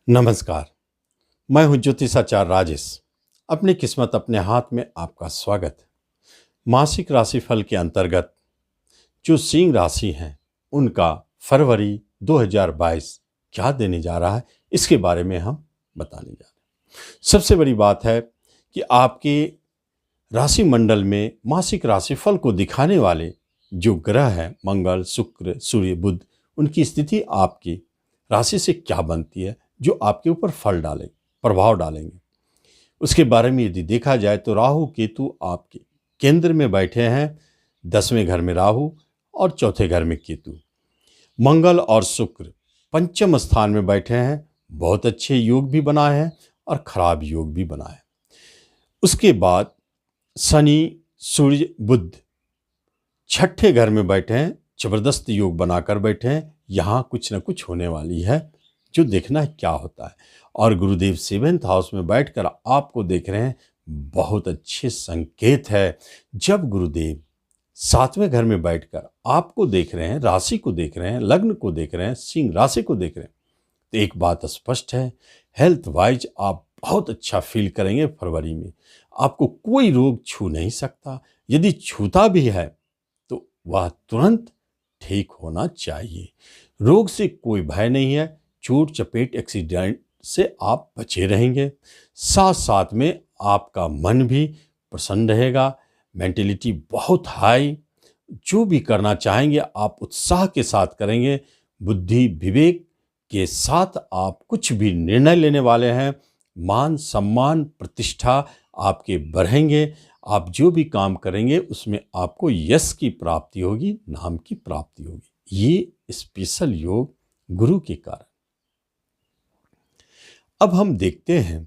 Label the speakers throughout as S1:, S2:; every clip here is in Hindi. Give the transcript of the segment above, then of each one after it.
S1: नमस्कार। मैं हूं ज्योतिषाचार्य राजेश। अपनी किस्मत अपने हाथ में आपका स्वागत है। मासिक राशिफल के अंतर्गत जो सिंह राशि हैं उनका फरवरी 2022 क्या देने जा रहा है, इसके बारे में हम बताने जा रहे हैं। सबसे बड़ी बात है कि आपके राशि मंडल में मासिक राशिफल को दिखाने वाले जो ग्रह हैं मंगल, शुक्र, सूर्य, बुध, उनकी स्थिति आपकी राशि से क्या बनती है जो आपके ऊपर फल डालेंगे, प्रभाव डालेंगे। उसके बारे में यदि देखा जाए तो राहु केतु आपके केंद्र में बैठे हैं, 10वें घर में राहु और चौथे घर में केतु। मंगल और शुक्र पंचम स्थान में बैठे हैं, बहुत अच्छे योग भी बनाए हैं और खराब योग भी बनाए हैं। उसके बाद शनि, सूर्य, बुध छठे घर में बैठे हैं, जबरदस्त योग बनाकर बैठे हैं। यहाँ कुछ न कुछ होने वाली है जो देखना है क्या होता है। और गुरुदेव 7th हाउस में बैठकर आपको देख रहे हैं, बहुत अच्छे संकेत है। जब गुरुदेव 7वें घर में बैठकर आपको देख रहे हैं, राशि को देख रहे हैं, लग्न को देख रहे हैं, सिंह राशि को देख रहे हैं, तो एक बात स्पष्ट है, हेल्थ वाइज आप बहुत अच्छा फील करेंगे। फरवरी में आपको कोई रोग छू नहीं सकता, यदि छूता भी है तो वह तुरंत ठीक होना चाहिए। रोग से कोई भय नहीं है, चोट चपेट एक्सीडेंट से आप बचे रहेंगे। साथ साथ में आपका मन भी प्रसन्न रहेगा, मेंटलिटी बहुत हाई, जो भी करना चाहेंगे आप उत्साह के साथ करेंगे। बुद्धि विवेक के साथ आप कुछ भी निर्णय लेने वाले हैं। मान सम्मान प्रतिष्ठा आपके बढ़ेंगे। आप जो भी काम करेंगे उसमें आपको यश की प्राप्ति होगी, नाम की प्राप्ति होगी। ये स्पेशल योग गुरु के कारण। अब हम देखते हैं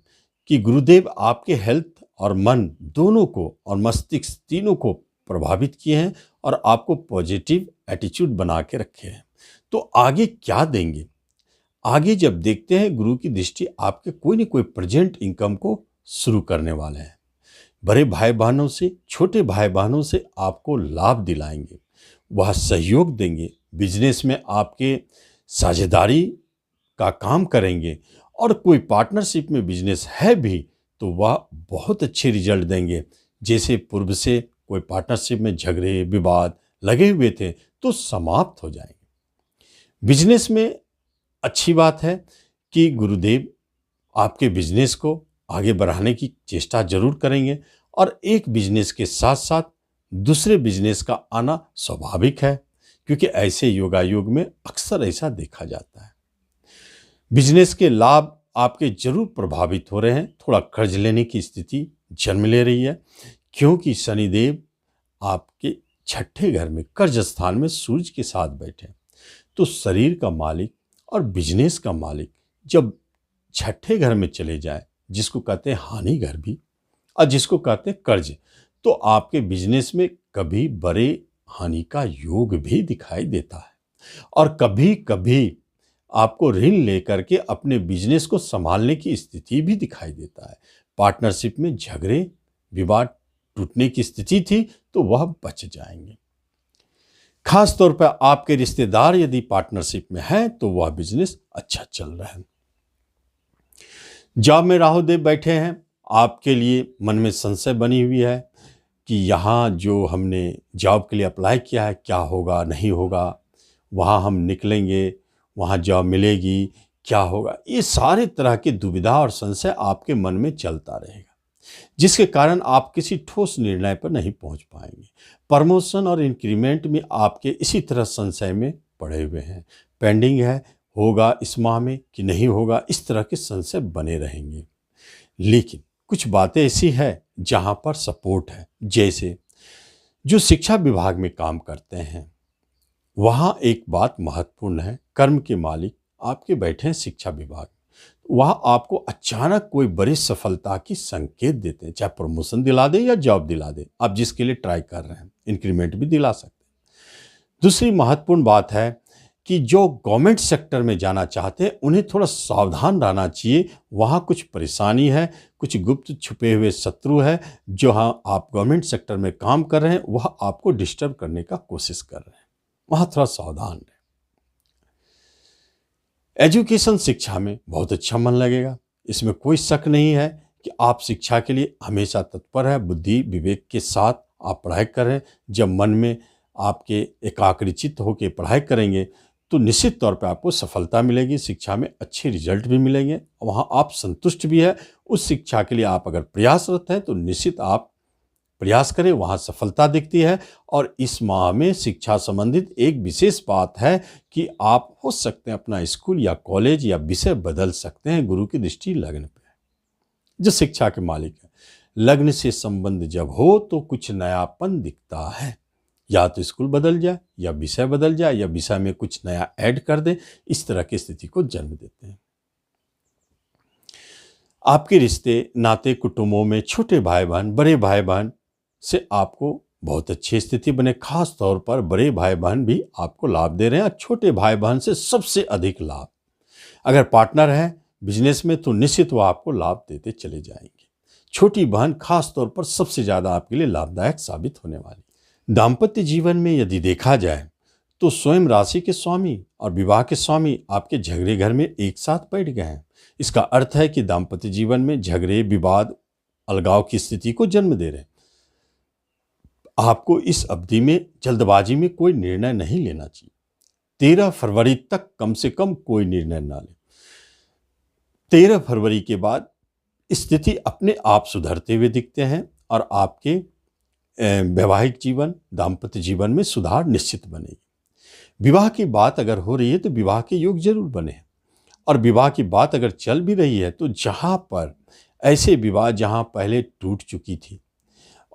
S1: कि गुरुदेव आपके हेल्थ और मन दोनों को और मस्तिष्क तीनों को प्रभावित किए हैं और आपको पॉजिटिव एटीट्यूड बना के रखे हैं। तो आगे क्या देंगे? आगे जब देखते हैं, गुरु की दृष्टि आपके कोई न कोई प्रेजेंट इनकम को शुरू करने वाले हैं। बड़े भाई बहनों से, छोटे भाई बहनों से आपको लाभ दिलाएंगे, वह सहयोग देंगे। बिजनेस में आपके साझेदारी का काम करेंगे और कोई पार्टनरशिप में बिजनेस है भी तो वह बहुत अच्छे रिजल्ट देंगे। जैसे पूर्व से कोई पार्टनरशिप में झगड़े विवाद लगे हुए थे तो समाप्त हो जाएंगे। बिजनेस में अच्छी बात है कि गुरुदेव आपके बिजनेस को आगे बढ़ाने की चेष्टा जरूर करेंगे और एक बिजनेस के साथ साथ दूसरे बिजनेस का आना स्वाभाविक है, क्योंकि ऐसे योगायोग में अक्सर ऐसा देखा जाता है। बिजनेस के लाभ आपके जरूर प्रभावित हो रहे हैं। थोड़ा कर्ज लेने की स्थिति जन्म ले रही है, क्योंकि शनिदेव आपके छठे घर में कर्ज स्थान में सूर्य के साथ बैठे हैं। तो शरीर का मालिक और बिजनेस का मालिक जब छठे घर में चले जाए, जिसको कहते हैं हानि घर भी और जिसको कहते हैं कर्ज, तो आपके बिजनेस में कभी बड़े हानि का योग भी दिखाई देता है और कभी कभी आपको ऋण लेकर के अपने बिजनेस को संभालने की स्थिति भी दिखाई देता है। पार्टनरशिप में झगड़े विवाद टूटने की स्थिति थी तो वह बच जाएंगे। खास तौर पर आपके रिश्तेदार यदि पार्टनरशिप में हैं तो वह बिजनेस अच्छा चल रहा है। जॉब में राहुदेव बैठे हैं, आपके लिए मन में संशय बनी हुई है कि यहाँ जो हमने जॉब के लिए अप्लाई किया है क्या होगा नहीं होगा, वहाँ हम निकलेंगे, वहाँ जॉब मिलेगी, क्या होगा। ये सारे तरह की दुविधा और संशय आपके मन में चलता रहेगा, जिसके कारण आप किसी ठोस निर्णय पर नहीं पहुंच पाएंगे। प्रमोशन और इंक्रीमेंट में आपके इसी तरह संशय में पड़े हुए हैं, पेंडिंग है, होगा इस माह में कि नहीं होगा, इस तरह के संशय बने रहेंगे। लेकिन कुछ बातें ऐसी है जहां पर सपोर्ट है। जैसे जो शिक्षा विभाग में काम करते हैं, वहाँ एक बात महत्वपूर्ण है, कर्म के मालिक आपके बैठे हैं शिक्षा विभाग, वहाँ आपको अचानक कोई बड़ी सफलता की संकेत देते हैं, चाहे प्रमोशन दिला दे या जॉब दिला दे, आप जिसके लिए ट्राई कर रहे हैं, इंक्रीमेंट भी दिला सकते हैं। दूसरी महत्वपूर्ण बात है कि जो गवर्नमेंट सेक्टर में जाना चाहते हैं उन्हें थोड़ा सावधान रहना चाहिए। वहाँ कुछ परेशानी है, कुछ गुप्त छुपे हुए शत्रु है जो हाँ आप गवर्नमेंट सेक्टर में काम कर रहे हैं वह आपको डिस्टर्ब करने का कोशिश कर रहे हैं, वहाँ थोड़ा सावधान रहे। एजुकेशन शिक्षा में बहुत अच्छा मन लगेगा, इसमें कोई शक नहीं है कि आप शिक्षा के लिए हमेशा तत्पर है। बुद्धि विवेक के साथ आप पढ़ाई करें। जब मन में आपके एकाग्रचित्त होकर पढ़ाई करेंगे तो निश्चित तौर पे आपको सफलता मिलेगी, शिक्षा में अच्छे रिजल्ट भी मिलेंगे, वहाँ आप संतुष्ट भी है। उस शिक्षा के लिए आप अगर प्रयासरत हैं तो निश्चित आप प्रयास करें, वहाँ सफलता दिखती है। और इस माह में शिक्षा संबंधित एक विशेष बात है कि आप हो सकते हैं अपना स्कूल या कॉलेज या विषय बदल सकते हैं। गुरु की दृष्टि लग्न पे है, जो शिक्षा के मालिक है। लग्न से संबंध जब हो तो कुछ नयापन दिखता है, या तो स्कूल बदल जाए या विषय बदल जाए या विषय में कुछ नया ऐड कर दे, इस तरह की स्थिति को जन्म देते हैं। आपके रिश्ते नाते कुटुंबों में छोटे भाई बहन बड़े भाई बहन से आपको बहुत अच्छी स्थिति बने। खास तौर पर बड़े भाई बहन भी आपको लाभ दे रहे हैं और छोटे भाई बहन से सबसे अधिक लाभ। अगर पार्टनर है बिजनेस में तो निश्चित वो आपको लाभ देते चले जाएंगे। छोटी बहन खास तौर पर सबसे ज़्यादा आपके लिए लाभदायक साबित होने वाली। दाम्पत्य जीवन में यदि देखा जाए तो स्वयं राशि के स्वामी और विवाह के स्वामी आपके झगड़े घर में एक साथ बैठ गए हैं। इसका अर्थ है कि दाम्पत्य जीवन में झगड़े विवाद अलगाव की स्थिति को जन्म दे रहे हैं। आपको इस अवधि में जल्दबाजी में कोई निर्णय नहीं लेना चाहिए। 13 फरवरी तक कम से कम कोई निर्णय ना लें। 13 फरवरी के बाद स्थिति अपने आप सुधरते हुए दिखते हैं और आपके वैवाहिक जीवन दाम्पत्य जीवन में सुधार निश्चित बनेगी। विवाह की बात अगर हो रही है तो विवाह के योग जरूर बने, और विवाह की बात अगर चल भी रही है तो जहाँ पर ऐसे विवाह जहाँ पहले टूट चुकी थी,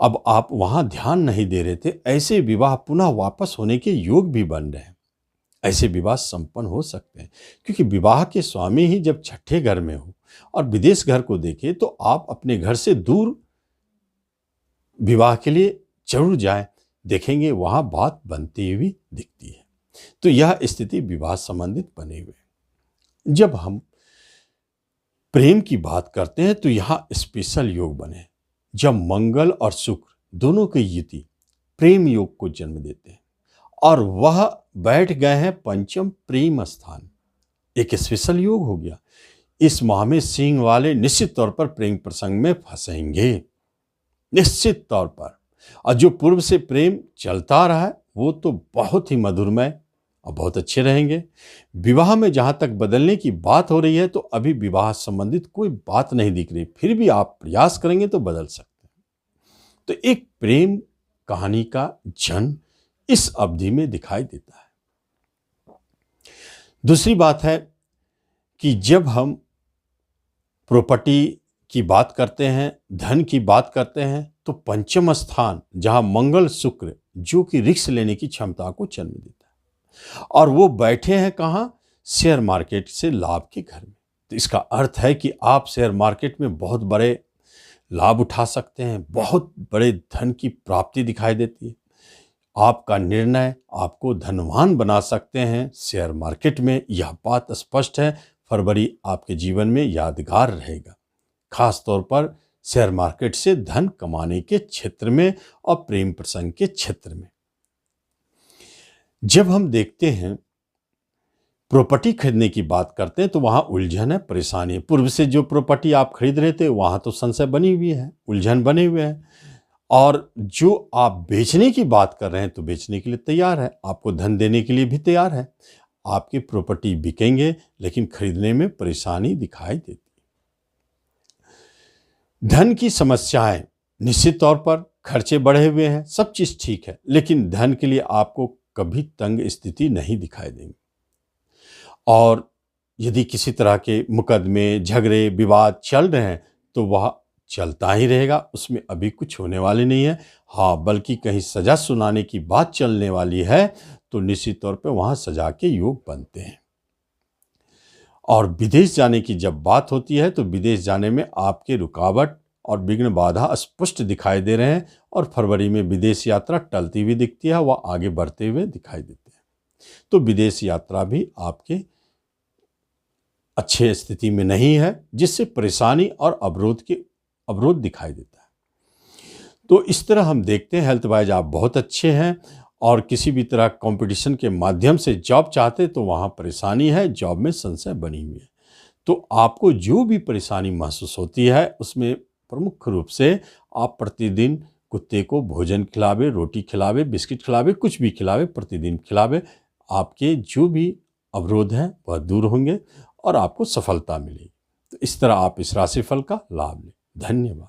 S1: अब आप वहाँ ध्यान नहीं दे रहे थे, ऐसे विवाह पुनः वापस होने के योग भी बन रहे हैं। ऐसे विवाह संपन्न हो सकते हैं, क्योंकि विवाह के स्वामी ही जब छठे घर में हो और विदेश घर को देखे तो आप अपने घर से दूर विवाह के लिए जरूर जाएं, देखेंगे वहां बात बनती हुई दिखती है। तो यह स्थिति विवाह संबंधित बने हुए। जब हम प्रेम की बात करते हैं तो यहाँ स्पेशल योग बने, जब मंगल और शुक्र दोनों की युति प्रेम योग को जन्म देते हैं और वह बैठ गए हैं पंचम प्रेम स्थान। एक स्पेशल योग हो गया। इस माह में सिंह वाले निश्चित तौर पर प्रेम प्रसंग में फंसेंगे, निश्चित तौर पर। और जो पूर्व से प्रेम चलता रहा है वो तो बहुत ही मधुरमय और बहुत अच्छे रहेंगे। विवाह में जहां तक बदलने की बात हो रही है तो अभी विवाह संबंधित कोई बात नहीं दिख रही, फिर भी आप प्रयास करेंगे तो बदल सकते हैं। तो एक प्रेम कहानी का जन्म इस अवधि में दिखाई देता है। दूसरी बात है कि जब हम प्रॉपर्टी की बात करते हैं, धन की बात करते हैं, तो पंचम स्थान जहां मंगल शुक्र जो कि रिस्क लेने की क्षमता को जन्म देता है, और वो बैठे हैं कहाँ? शेयर मार्केट से लाभ के घर में। तो इसका अर्थ है कि आप शेयर मार्केट में बहुत बड़े लाभ उठा सकते हैं, बहुत बड़े धन की प्राप्ति दिखाई देती है। आपका निर्णय आपको धनवान बना सकते हैं शेयर मार्केट में, यह बात स्पष्ट है। फरवरी आपके जीवन में यादगार रहेगा, खास तौर पर शेयर मार्केट से धन कमाने के क्षेत्र में और प्रेम प्रसंग के क्षेत्र में। जब हम देखते हैं प्रॉपर्टी खरीदने की बात करते हैं तो वहां उलझन है, परेशानी है। पूर्व से जो प्रॉपर्टी आप खरीद रहे थे वहां तो संशय बनी हुई है, उलझन बने हुए हैं। और जो आप बेचने की बात कर रहे हैं तो बेचने के लिए तैयार है, आपको धन देने के लिए भी तैयार है। आपकी प्रॉपर्टी बिकेंगे लेकिन खरीदने में परेशानी दिखाई देती है। धन की समस्याएं निश्चित तौर पर, खर्चे बढ़े हुए हैं, सब चीज ठीक है, लेकिन धन के लिए आपको कभी तंग स्थिति नहीं दिखाई देंगी। और यदि किसी तरह के मुकदमे झगड़े विवाद चल रहे हैं तो वह चलता ही रहेगा, उसमें अभी कुछ होने वाले नहीं है। हाँ, बल्कि कहीं सजा सुनाने की बात चलने वाली है तो निश्चित तौर पे वहाँ सजा के योग बनते हैं। और विदेश जाने की जब बात होती है तो विदेश जाने में आपके रुकावट और विघ्न बाधा स्पष्ट दिखाई दे रहे हैं, और फरवरी में विदेश यात्रा टलती हुई दिखती है, वह आगे बढ़ते हुए दिखाई देते हैं। तो विदेश यात्रा भी आपके अच्छे स्थिति में नहीं है, जिससे परेशानी और अवरोध दिखाई देता है। तो इस तरह हम देखते हैं हेल्थ वाइज आप बहुत अच्छे हैं, और किसी भी तरह कंपटीशन के माध्यम से जॉब चाहते तो वहाँ परेशानी है, जॉब में संशय बनी हुई है। तो आपको जो भी परेशानी महसूस होती है उसमें प्रमुख रूप से आप प्रतिदिन कुत्ते को भोजन खिलावे, रोटी खिलावे, बिस्किट खिलावे, कुछ भी खिलावे, प्रतिदिन खिलावे। आपके जो भी अवरोध हैं वह दूर होंगे और आपको सफलता मिलेगी। तो इस तरह आप इस राशिफल का लाभ लें। धन्यवाद।